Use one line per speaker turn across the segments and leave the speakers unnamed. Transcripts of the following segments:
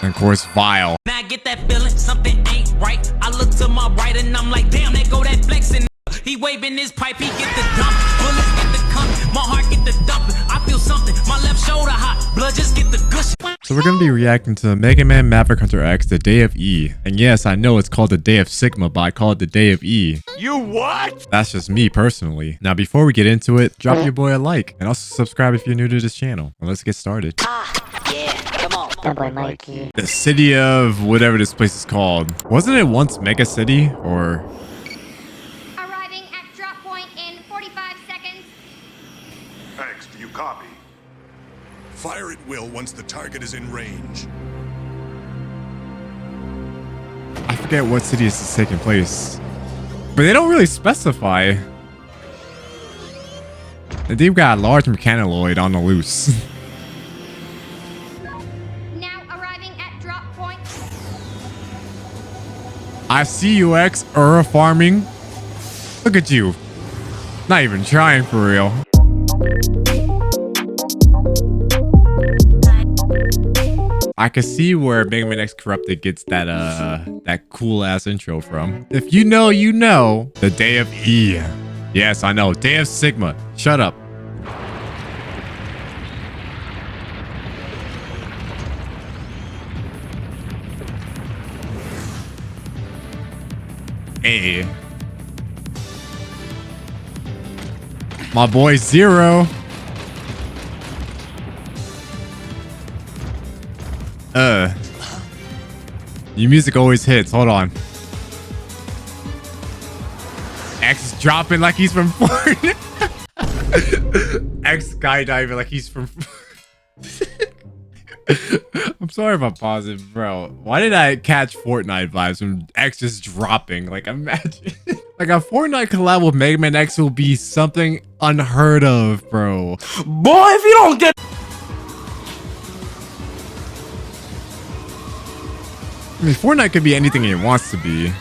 And of course, Vile.
Now I get that feeling something ain't right. I look to my right and I'm like, damn, there go that flexing. He waving his pipe, he get the dump. Bullets get the cum, my heart get the dump. I feel something, my left shoulder hot. Blood just get the gush.
So we're going to be reacting to Mega Man Maverick Hunter X, the Day of E. And yes, I know it's called the Day of Sigma, but I call it the Day of E.
You what?
That's just me personally. Now, before we get into it, drop your boy a like and also subscribe if you're new to this channel. Well, let's get started.
Yeah, come on. Dumboy Mikey.
The city of whatever this place is called. Wasn't it once Mega City or...
Arriving at drop point in 45 seconds.
X, do you copy? Fire at will once the target is in range.
I forget what city this is taking place. But they don't really specify. And they've got a large mechanoid on the loose.
Now arriving at drop point.
I see you, X. Farming. Look at you. Not even trying for real. I can see where Mega Man X Corrupted gets that that cool ass intro from. If you know, you know. The Day of E. Yes, I know. Day of Sigma. Shut up. Hey. My boy Zero. Your music always hits. Hold on. X is dropping like he's from Fortnite. X skydiving like he's from... I'm sorry if I pause it, bro. Why did I catch Fortnite vibes from X just dropping? Like, imagine. Like, a Fortnite collab with Mega Man X will be something unheard of, bro.
Boy, if you don't get...
I mean, Fortnite could be anything it wants to be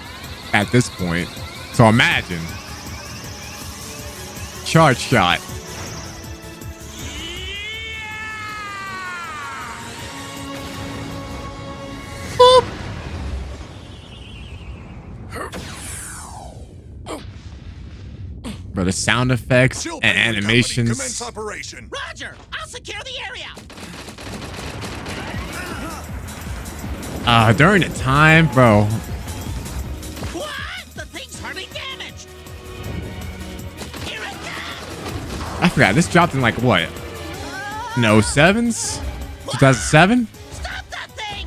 at this point. So imagine. Charge shot. Boop. But the sound effects and animations.
Commence operation.
Roger, I'll secure the area.
During the time, bro.
What? The thing's hardly damaged. Here it comes.
I forgot. This dropped in like what? No, 7s? 2007?
Stop that thing.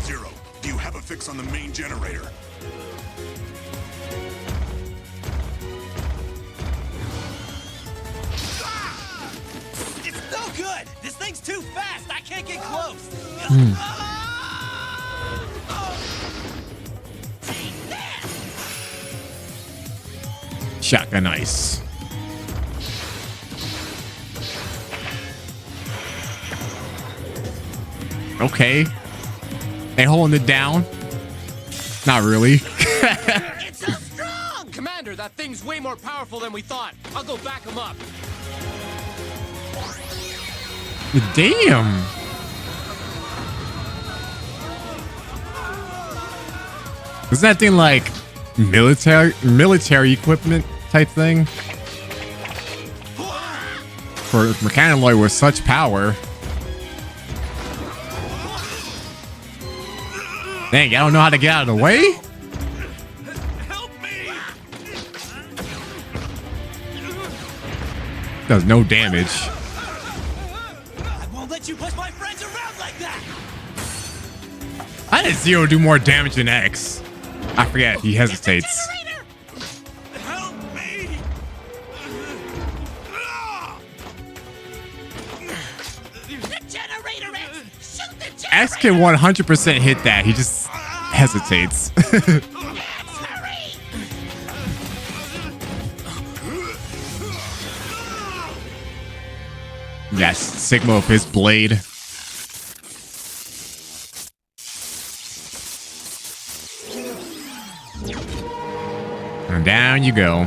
Zero, do you have a fix on the main generator?
It's no good. This thing's too fast. I can't get close.
Shotgun ice. Okay. They holding it down? Not really.
It's so strong! Commander, that thing's way more powerful than we thought. I'll go back him up.
Damn. Isn't that thing like military equipment type thing? For Mechanoid with such power. Dang, I don't know how to get out of the way?
Help me!
Does no damage.
I won't let you push my friends around like that!
How did Zero do more damage than X? I forget, he hesitates.
Help me!
The generator X. Shoot the generator.
X can 100% hit that, he just hesitates.
X, hurry.
Yes, Sigma of his blade. And down you go.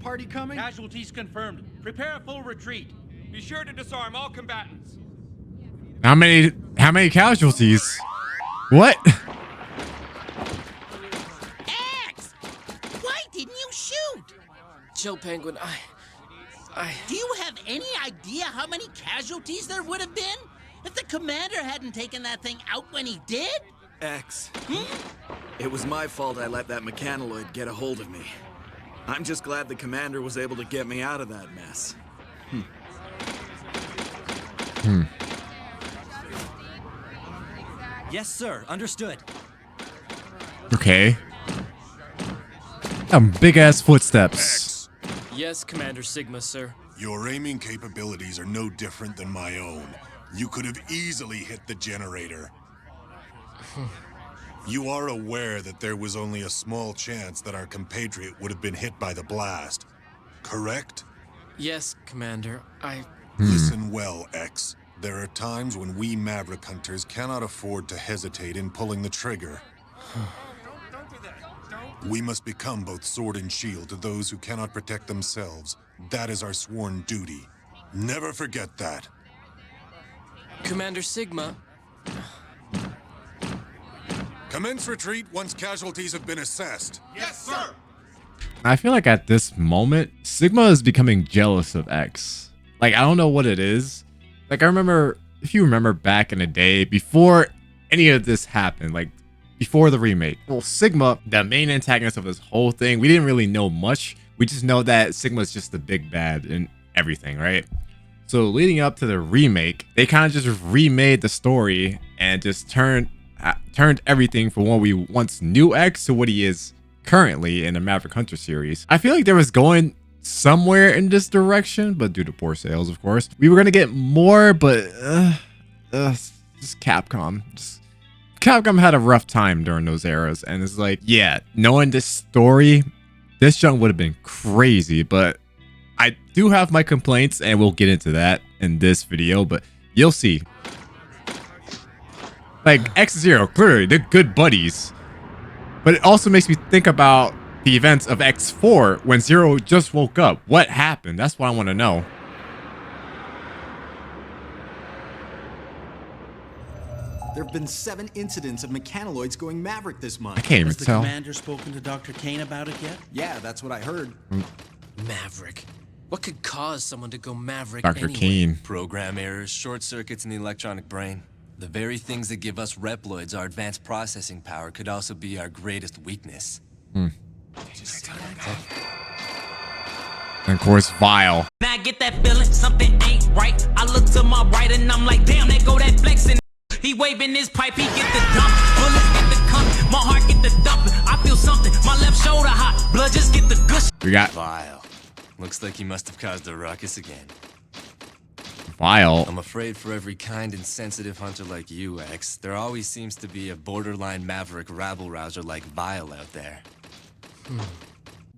party coming?
Casualties confirmed. Prepare a full retreat. Be sure to disarm all combatants.
How many casualties? What?
X! Why didn't you shoot?
Chill, Penguin.
Do you have any idea how many casualties there would have been if the commander hadn't taken that thing out when he did?
X. It was my fault I let that mechanoid get a hold of me. I'm just glad the commander was able to get me out of that mess.
Yes, sir. Understood.
Okay. Big ass footsteps.
X,
Yes, Commander Sigma, sir.
your aiming capabilities are no different than my own. You could have easily hit the generator. You are aware that there was only a small chance that our compatriot would have been hit by the blast, correct?
Yes, Commander.
Listen well, X. There are times when we Maverick hunters cannot afford to hesitate in pulling the trigger. We must become both sword and shield to those who cannot protect themselves. That is our sworn duty. Never forget that.
Commander Sigma.
Commence retreat once casualties have been assessed.
Yes, sir.
I feel like at this moment, Sigma is becoming jealous of X. Like, I don't know what it is. Like, I remember, if you remember back in the day, before any of this happened, like, before the remake, well, Sigma, the main antagonist of this whole thing, we didn't really know much. We just know that Sigma's just the big bad in everything, right? So leading up to the remake, they kind of just remade the story and just turned everything from what we once knew X to what he is currently in the Maverick Hunter series. I feel like there was going somewhere in this direction, but due to poor sales, of course, we were gonna get more, but just Capcom. Capcom had a rough time during those eras, and it's like, yeah, knowing this story, this junk would have been crazy, but I do have my complaints, and we'll get into that in this video, but you'll see. Like, X-Zero, clearly, they're good buddies, but it also makes me think about the events of X4 when Zero just woke up. What happened? That's what I want to know.
There have been 7 incidents of mechanoids going Maverick this month.
I can't even
Has the
tell.
commander spoken to Dr. Kane about it yet?
Yeah, that's what I heard.
Maverick. What could cause someone to go Maverick
Dr.
anyway?
Kane.
Program errors, short circuits in the electronic brain. The very things that give us Reploids our advanced processing power could also be our greatest weakness.
And of course, Vile.
Now I get that feeling something ain't right. I look to my right and I'm like, damn, there go that flexing. He waving his pipe, he get the dump. Bullets get the cum, my heart get the dump. I feel something, my left shoulder hot. Blood just get the gush.
We got
Vile. Looks like he must have caused a ruckus again.
Vile.
I'm afraid for every kind and sensitive hunter like you, X, there always seems to be a borderline Maverick rabble-rouser like Vile out there.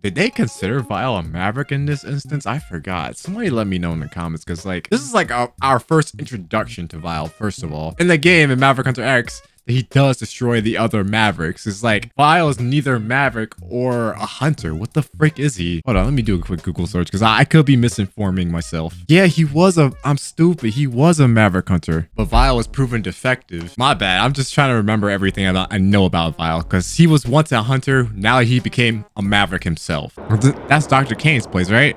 Did they consider Vile a Maverick in this instance? I forgot. Somebody let me know in the comments, because like this is like our first introduction to Vile, first of all. In the game, in Maverick Hunter X, he does destroy the other Mavericks. It's like Vile is neither Maverick or a hunter. What the frick is he? Hold on, let me do a quick Google search, because I could be misinforming myself. Yeah, he was I'm stupid. He was a Maverick Hunter, but Vile was proven defective. My bad. I'm just trying to remember everything I know about Vile, because he was once a hunter. Now he became a Maverick himself. That's Dr. Kane's place, right?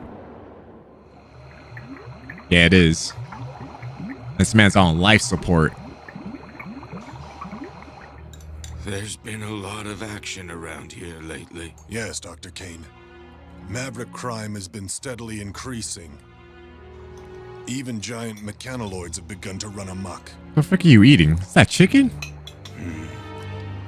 Yeah, it is. This man's on life support.
There's been a lot of action around here lately.
Yes, Dr. Kane. Maverick crime has been steadily increasing. Even giant mechanoloids have begun to run amok.
What the frick are you eating? Is that chicken?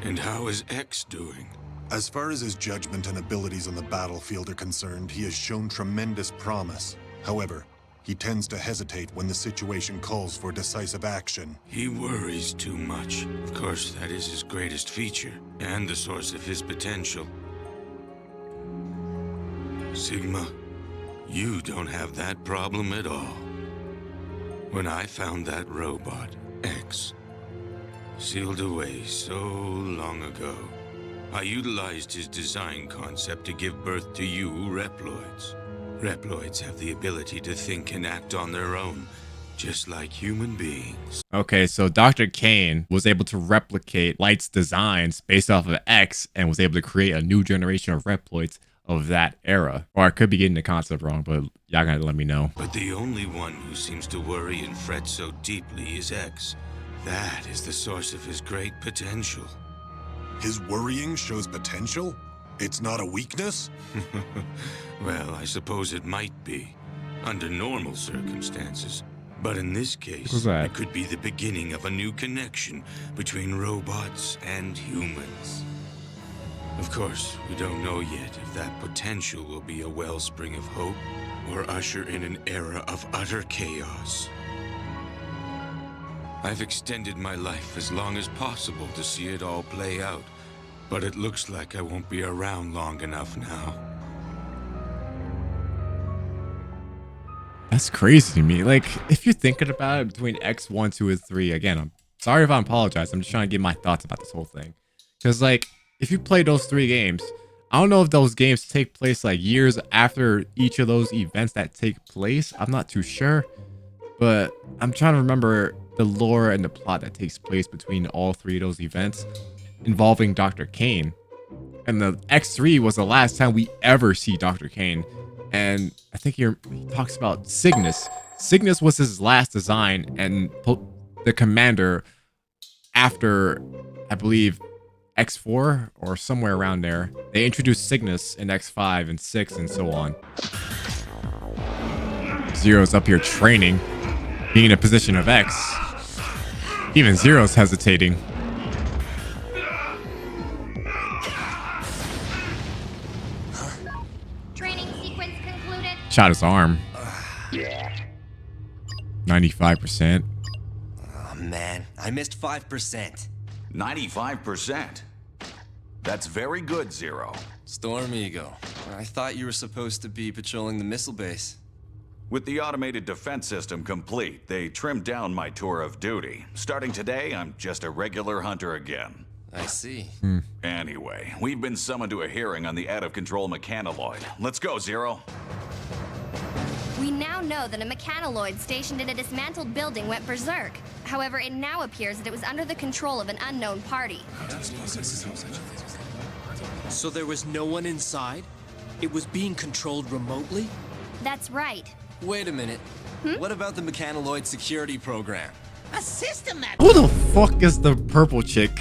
And how is X doing?
As far as his judgment and abilities on the battlefield are concerned, he has shown tremendous promise. However, he tends to hesitate when the situation calls for decisive action.
He worries too much. Of course, that is his greatest feature, and the source of his potential. Sigma, you don't have that problem at all. When I found that robot, X, sealed away so long ago, I utilized his design concept to give birth to you Reploids. Reploids have the ability to think and act on their own, just like human beings.
Okay, so Dr. Kane was able to replicate Light's designs based off of X and was able to create a new generation of Reploids of that era. Or I could be getting the concept wrong, but y'all gotta let me know.
But the only one who seems to worry and fret so deeply is X. That is the source of his great potential.
His worrying shows potential? It's not a weakness?
Well, I suppose it might be, under normal circumstances. But in this case, it could be the beginning of a new connection between robots and humans. Of course, we don't know yet if that potential will be a wellspring of hope or usher in an era of utter chaos. I've extended my life as long as possible to see it all play out, but it looks like I won't be around long enough now.
That's crazy to me. Like, if you're thinking about it between X, 1, 2, and 3, again, I'm sorry if I apologize. I'm just trying to get my thoughts about this whole thing. Because, like, if you play those 3 games, I don't know if those games take place, like, years after each of those events that take place. I'm not too sure. But I'm trying to remember the lore and the plot that takes place between all 3 of those events involving Dr. Kane. And the X3 was the last time we ever see Dr. Kane. And I think he talks about Cygnus. Cygnus was his last design, and the commander, after, I believe, X4 or somewhere around there, they introduced Cygnus in X5 and 6 and so on. Zero's up here training, being in a position of X. Even Zero's hesitating. Shot his arm. 95%.
Oh man, I missed 5%.
95%? That's very good, Zero.
Storm Ego. I thought you were supposed to be patrolling the missile base.
With the automated defense system complete, they trimmed down my tour of duty. Starting today, I'm just a regular hunter again.
I see.
Anyway, we've been summoned to a hearing on the out-of-control mechanoloid. Let's go, Zero.
We now know that a mechanoloid stationed in a dismantled building went berserk. However, it now appears that it was under the control of an unknown party.
So there was no one inside? It was being controlled remotely?
That's right.
Wait a minute. What about the mechanoloid security program?
A system that...
Who the fuck is the purple chick?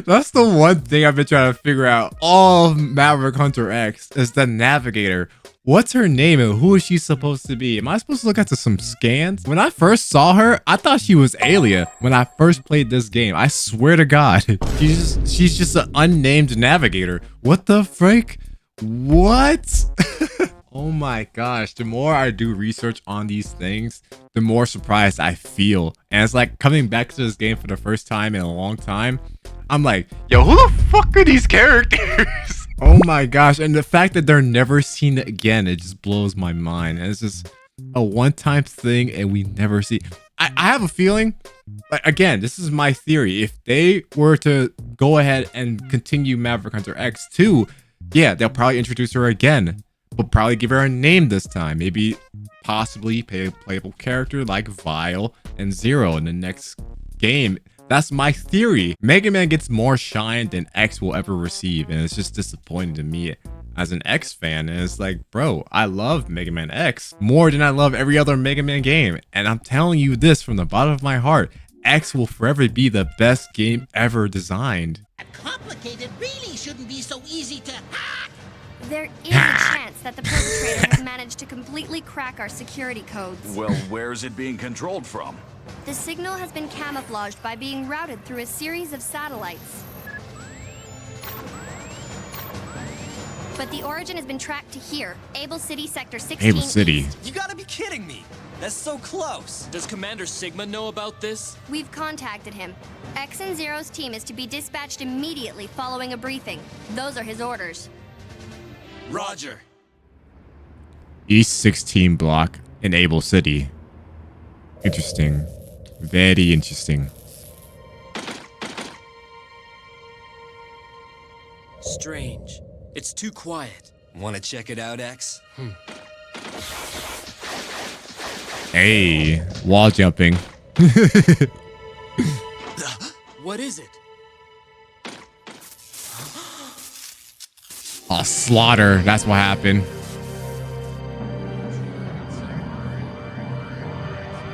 That's the one thing I've been trying to figure out. All of Maverick Hunter X is the navigator. What's her name and who is she supposed to be? Am I supposed to look at some scans? When I first saw her, I thought she was Alia when I first played this game. I swear to God. She's just an unnamed navigator. What the frick? What? Oh my gosh, the more I do research on these things, the more surprised I feel. And it's like coming back to this game for the first time in a long time. I'm like, yo, who the fuck are these characters? Oh my gosh. And the fact that they're never seen again, it just blows my mind. And it's just a one-time thing and we never see. I have a feeling, but again, this is my theory. If they were to go ahead and continue Maverick Hunter X2, yeah, they'll probably introduce her again. But probably give her a name this time. Maybe possibly a playable character like Vile and Zero in the next game. That's my theory. Mega Man gets more shine than X will ever receive. And it's just disappointing to me as an X fan. And it's like, bro, I love Mega Man X more than I love every other Mega Man game. And I'm telling you this from the bottom of my heart. X will forever be the best game ever designed.
Complicated really shouldn't be so easy to hack.
There is a chance that the perpetrator has managed to completely crack our security codes.
Well, where's it being controlled from?
The signal has been camouflaged by being routed through a series of satellites. But the origin has been tracked to here, Able City Sector 16
Able City.
East.
You gotta be kidding me. That's so close.
Does Commander Sigma know about this?
We've contacted him. X and Zero's team is to be dispatched immediately following a briefing. Those are his orders.
Roger.
East 16 block in Able City. Interesting. Very interesting.
Strange. It's too quiet.
Want to check it out, X?
Hey, wall jumping.
What is it?
Oh, slaughter. That's what happened.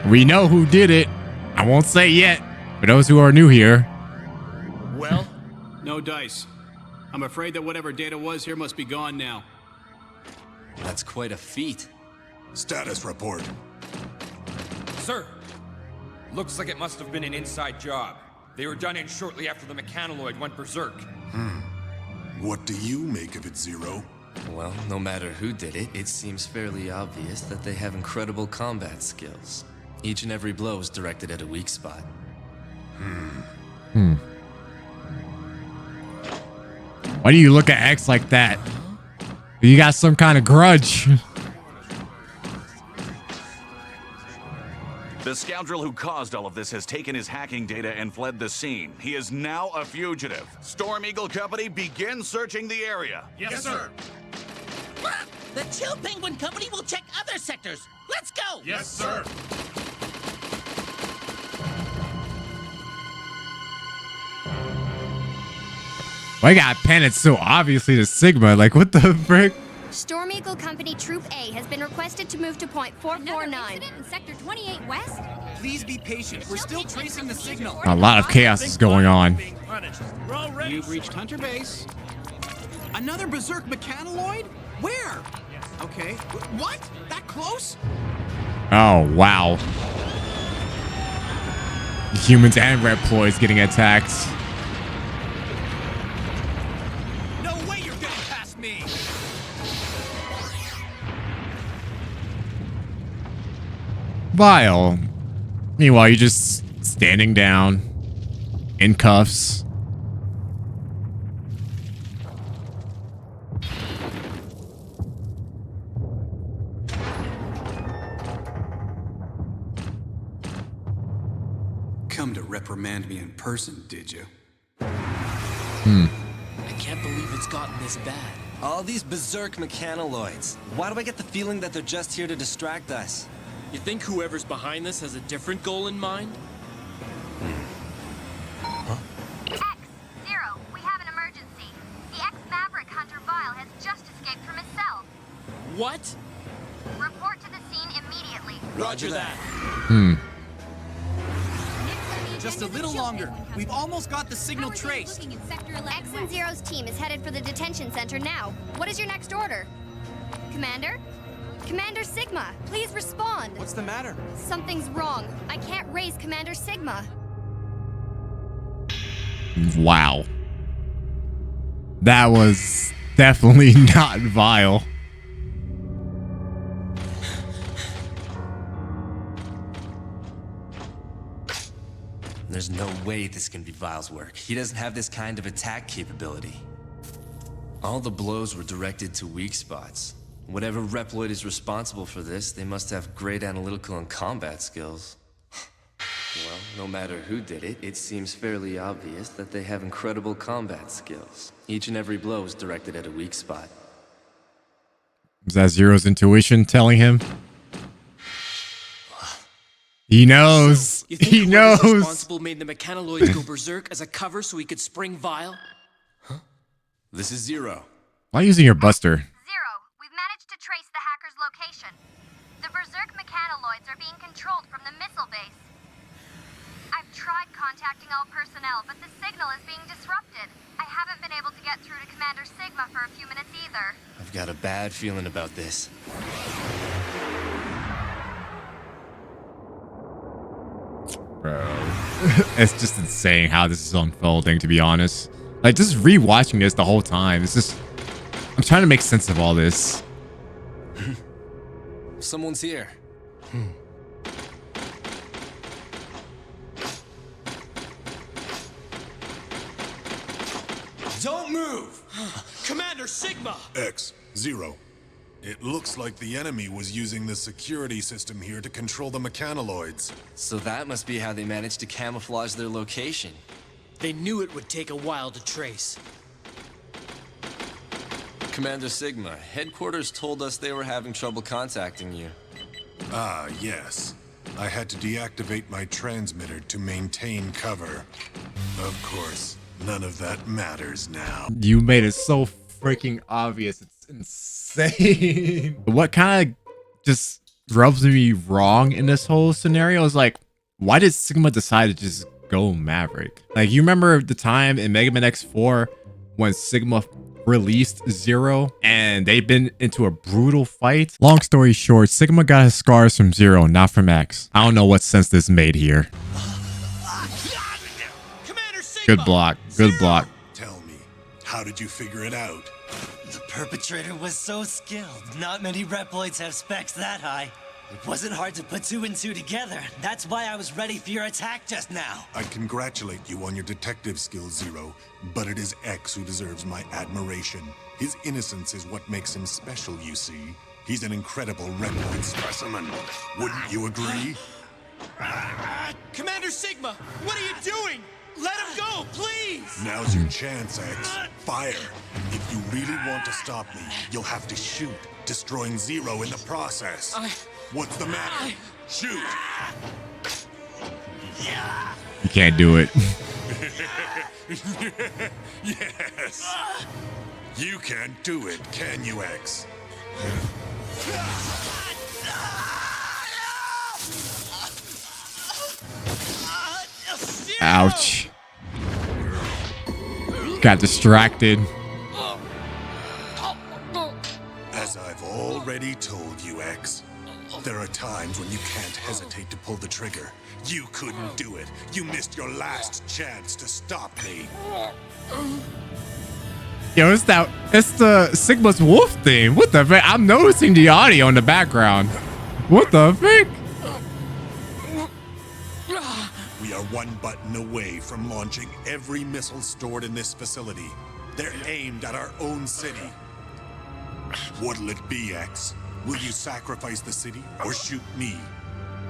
We know who did it. I won't say yet. For those who are new here.
Well, no dice. I'm afraid that whatever data was here must be gone now.
That's quite a feat.
Status report.
Sir, looks like it must have been an inside job. They were done in shortly after the mechanoloid went berserk.
What do you make of it, Zero?
Well, no matter who did it, it seems fairly obvious that they have incredible combat skills. Each and every blow is directed at a weak spot.
Why do you look at X like that? You got some kind of grudge.
The scoundrel who caused all of this has taken his hacking data and fled the scene. He is now a fugitive. Storm Eagle Company, begin searching the area.
Yes, sir.
The Chill Penguin Company will check other sectors. Let's go!
Yes, sir.
Why got panicked so obviously to Sigma? Like, what the frick?
Storm Eagle Company Troop A has been requested to move to point 449.
Incident in Sector 28 West?
Please be patient. We're still tracing the signal.
A lot of chaos is going on.
You've reached Hunter Base. Another berserk mechanoloid? Where? Okay. What? That close?
Oh, wow. Humans and Reploids getting attacked.
No way you're getting past me!
Vile. Meanwhile, you're just standing down in cuffs.
Come to reprimand me in person, did you?
I can't believe it's gotten this bad.
All these berserk mechanoloids. Why do I get the feeling that they're just here to distract us?
You think whoever's behind this has a different goal in mind?
X, Zero, we have an emergency. The ex-Maverick Hunter Vile has just escaped from his cell.
What?
Report to the scene immediately.
Roger that.
Just a little longer. We've almost got the signal traced.
X and Zero's team is headed for the detention center now. What is your next order? Commander? Commander Sigma, please respond.
What's the matter?
Something's wrong. I can't raise Commander Sigma.
Wow. That was definitely not Vile.
There's no way this can be Vile's work. He doesn't have this kind of attack capability. All the blows were directed to weak spots. Whatever Reploid is responsible for this, they must have great analytical and combat skills. Well, no matter who did it, it seems fairly obvious that they have incredible combat skills. Each and every blow is directed at a weak spot.
Is that Zero's intuition telling him? He knows.
You think
He
whoever's
knows.
responsible made the mechanoloids go berserk as a cover so he could spring Vile?
This is Zero.
Why using your buster?
Zero, we've managed to trace the hacker's location. The Berserk mechanoloids are being controlled from the missile base. I've tried contacting all personnel, but the signal is being disrupted. I haven't been able to get through to Commander Sigma for a few minutes either.
I've got a bad feeling about this.
Bro. It's just insane how this is unfolding, to be honest. Like, just rewatching this the whole time. It's just... I'm trying to make sense of all this.
Someone's here.
Don't move! Commander Sigma!
X, Zero. It looks like the enemy was using the security system here to control the mechanoloids.
So that must be how they managed to camouflage their location.
They knew it would take a while to trace.
Commander Sigma, headquarters told us they were having trouble contacting you.
Ah, yes. I had to deactivate my transmitter to maintain cover. Of course, none of that matters now.
You made it so freaking obvious. It's insane. What kind of just rubs me wrong in this whole scenario is like, why did Sigma decide to just go Maverick? Like, you remember the time in Mega Man X4 when Sigma released Zero and they've been into a brutal fight? Long story short, Sigma got his scars from Zero, not from X. I don't know what sense this made here. Good block. Good block.
Tell me, how did you figure it out?
The perpetrator was so skilled. Not many Reploids have specs that high. It wasn't hard to put 2 and 2 together. That's why I was ready for your attack just now.
I congratulate you on your detective skills, Zero, but it is X who deserves my admiration. His innocence is what makes him special, you see. He's an incredible Reploid specimen. Wouldn't you agree?
Commander Sigma, what are you doing? Let him go, please!
Now's your chance, X. Fire. If you really want to stop me, you'll have to shoot, destroying Zero in the process. What's the matter? Shoot!
You can't do it.
Yes! You can't do it, can you, X?
Ouch. Got distracted.
As I've already told you, X, there are times when you can't hesitate to pull the trigger. You couldn't do it. You missed your last chance to stop me.
Yo, it's the Sigma's Wolf theme. What the frick? I'm noticing the audio in the background. What the frick?
We are one button away from launching every missile stored in this facility. They're aimed at our own city. What'll it be, X? Will you sacrifice the city or shoot me?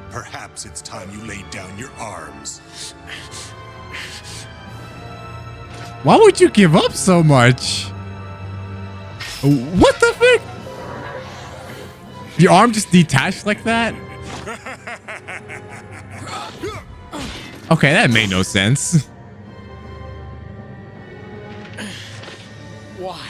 Perhaps it's time you laid down your arms.
Why would you give up so much? What the frick? Your arm just detached like that? Okay, that made no sense.
Why?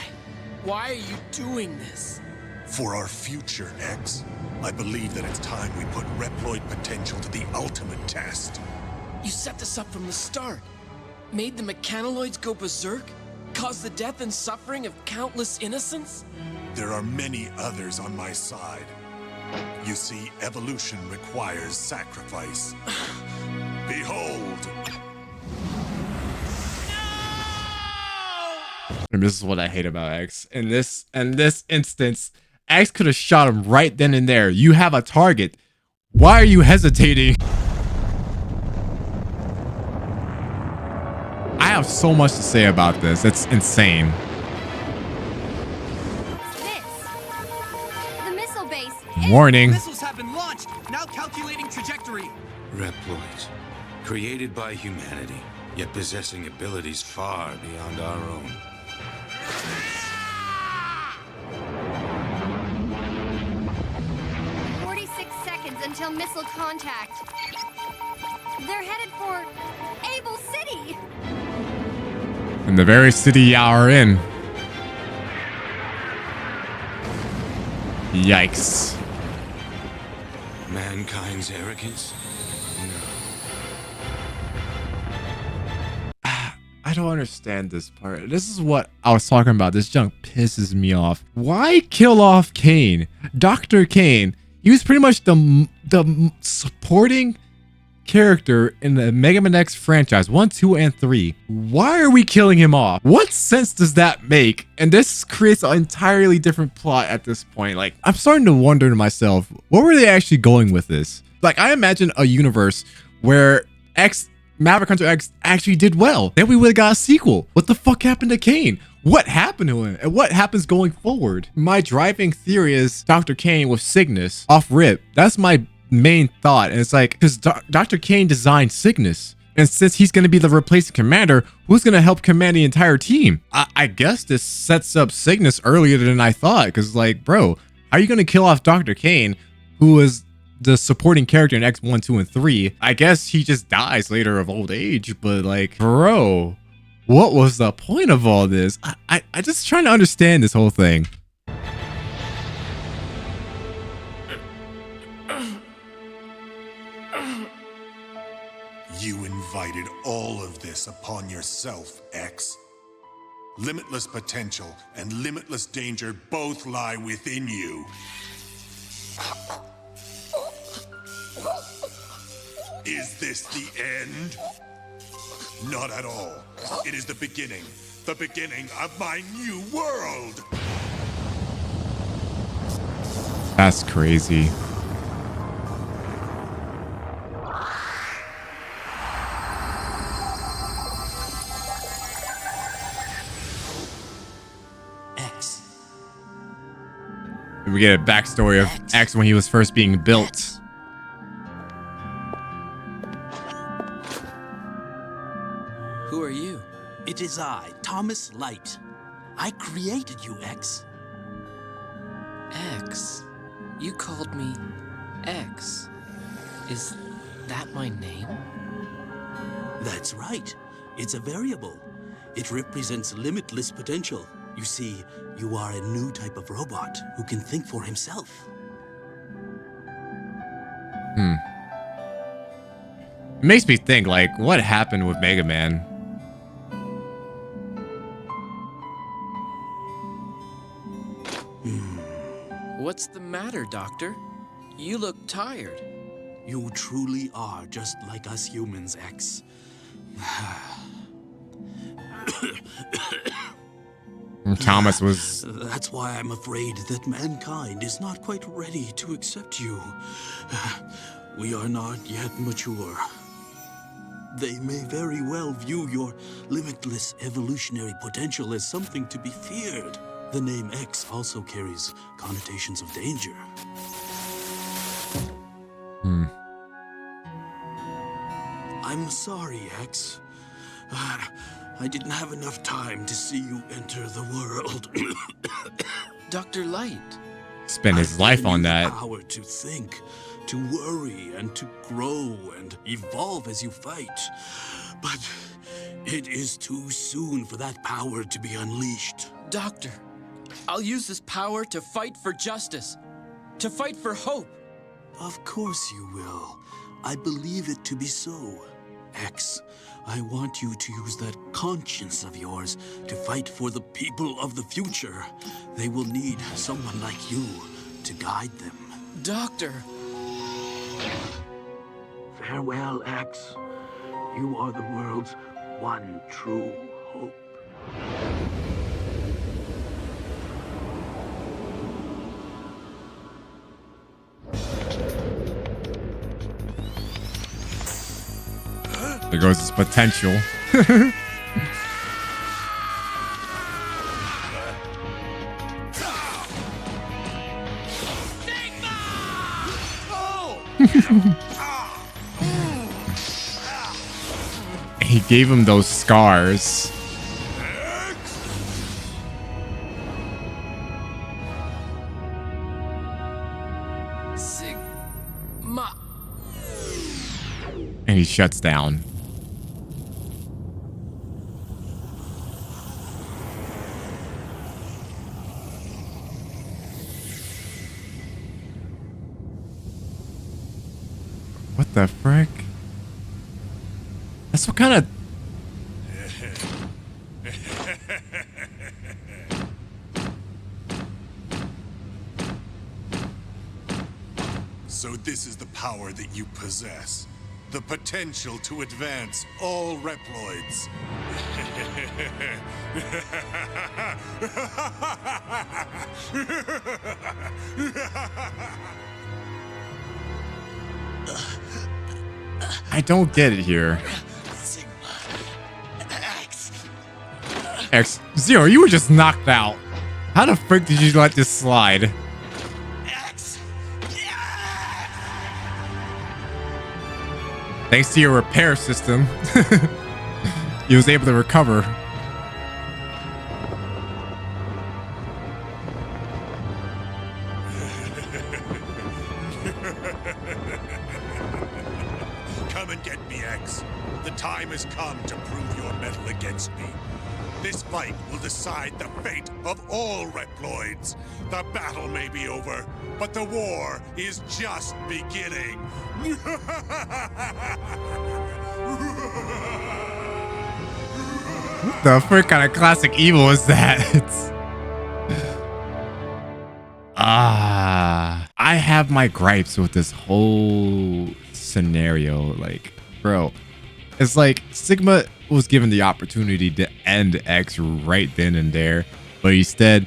Why are you doing this?
For our future, X. I believe that it's time we put Reploid potential to the ultimate test.
You set this up from the start. Made the mechanoids go berserk? Caused the death and suffering of countless innocents?
There are many others on my side. You see, evolution requires sacrifice. Behold!
And this is what I hate about X. In this instance, X could have shot him right then and there. You have a target. Why are you hesitating? I have so much to say about this. It's insane.
The missile base.
Warning.
Missiles have been launched. Now calculating trajectory.
Reploids, created by humanity, yet possessing abilities far beyond our own.
46 seconds until missile contact. They're headed for Able City.
In the very city y'all are in. Yikes.
Mankind's arrogance?
I don't understand this part. This is what I was talking about. This junk pisses me off. Why kill off Kane? Dr. Kane. He was pretty much the supporting character in the Mega Man X franchise 1, 2, and 3. Why are we killing him off? What sense does that make? And this creates an entirely different plot at this point. Like, I'm starting to wonder to myself, where were they actually going with this? Like, I imagine a universe where Maverick Hunter X actually did well. Then we would have got a sequel. What the fuck happened to Kane? What happened to him? And what happens going forward? My driving theory is Dr. Kane with Cygnus off rip. That's my main thought. And it's like, because Dr. Kane designed Cygnus. And since he's going to be the replacing commander, who's going to help command the entire team? I guess this sets up Cygnus earlier than I thought. Because, like, bro, how are you going to kill off Dr. Kane, who was the supporting character in X 1, 2, and 3? I guess he just dies later of old age. But, like, bro, what was the point of all this? I just trying to understand this whole thing.
You invited all of this upon yourself, X. Limitless potential and limitless danger both lie within you. Is this the end? Not at all. It is the beginning of my new world.
That's crazy. We get a backstory of X when he was first being built.
Who are you? It is I, Thomas Light. I created you, X.
X? You called me X. Is that my name?
That's right. It's a variable. It represents limitless potential. You see, you are a new type of robot who can think for himself.
It makes me think, like, what happened with Mega Man?
What's the matter, Doctor? You look tired.
You truly are just like us humans, X.
Thomas was...
That's why I'm afraid that mankind is not quite ready to accept you. We are not yet mature. They may very well view your limitless evolutionary potential as something to be feared. The name X also carries connotations of danger. I'm sorry, X. I didn't have enough time to see you enter the world.
Dr. Light.
Spend his life on that.
Power to think, to worry, and to grow and evolve as you fight. But it is too soon for that power to be unleashed.
Doctor, I'll use this power to fight for justice, to fight for hope.
Of course you will. I believe it to be so. X, I want you to use that conscience of yours to fight for the people of the future. They will need someone like you to guide them.
Doctor!
Farewell, X. You are the world's one true hope.
There goes his potential. He gave him those scars.
Sigma.
And he shuts down. What the frick? That's what kind of...
So this is the power that you possess. The potential to advance all Reploids.
I don't get it here. X-Zero, you were just knocked out. How the frick did you let this slide? Thanks to your repair system, he was able to recover.
Come and get me, X. The time has come to prove your mettle against me. This fight will decide the fate of all Reploids. The battle may be over, but the war is just beginning.
What the frick kind of classic evil is that? I have my gripes with this whole scenario. Like, bro, it's like Sigma was given the opportunity to end X right then and there, but instead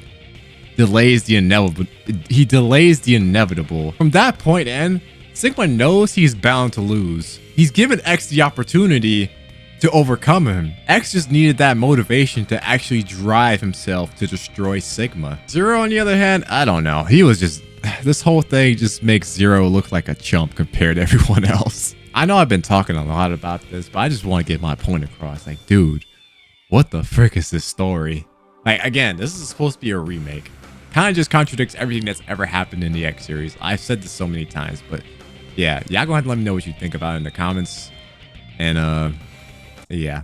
delays the inevitable. He delays the inevitable. From that point in, Sigma knows he's bound to lose. He's given X the opportunity to overcome him. X just needed that motivation to actually drive himself to destroy Sigma. Zero, on the other hand, I don't know. He was just... This whole thing just makes Zero look like a chump compared to everyone else. I know I've been talking a lot about this, but I just want to get my point across. Like, dude, what the frick is this story? Like, again, this is supposed to be a remake. Kind of just contradicts everything that's ever happened in the X series. I've said this so many times, but yeah, y'all go ahead and let me know what you think about it in the comments. And yeah.